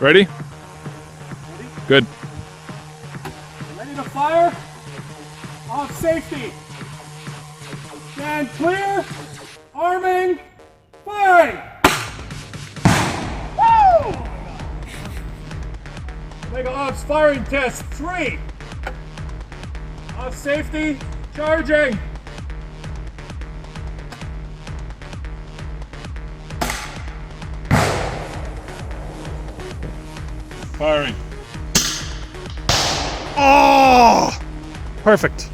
Ready? Good. Ready to fire? Off safety. Stand clear. Arming. Firing. Woo! OmegaOps firing test 3. Off safety. Charging. Firing. Oh! Perfect.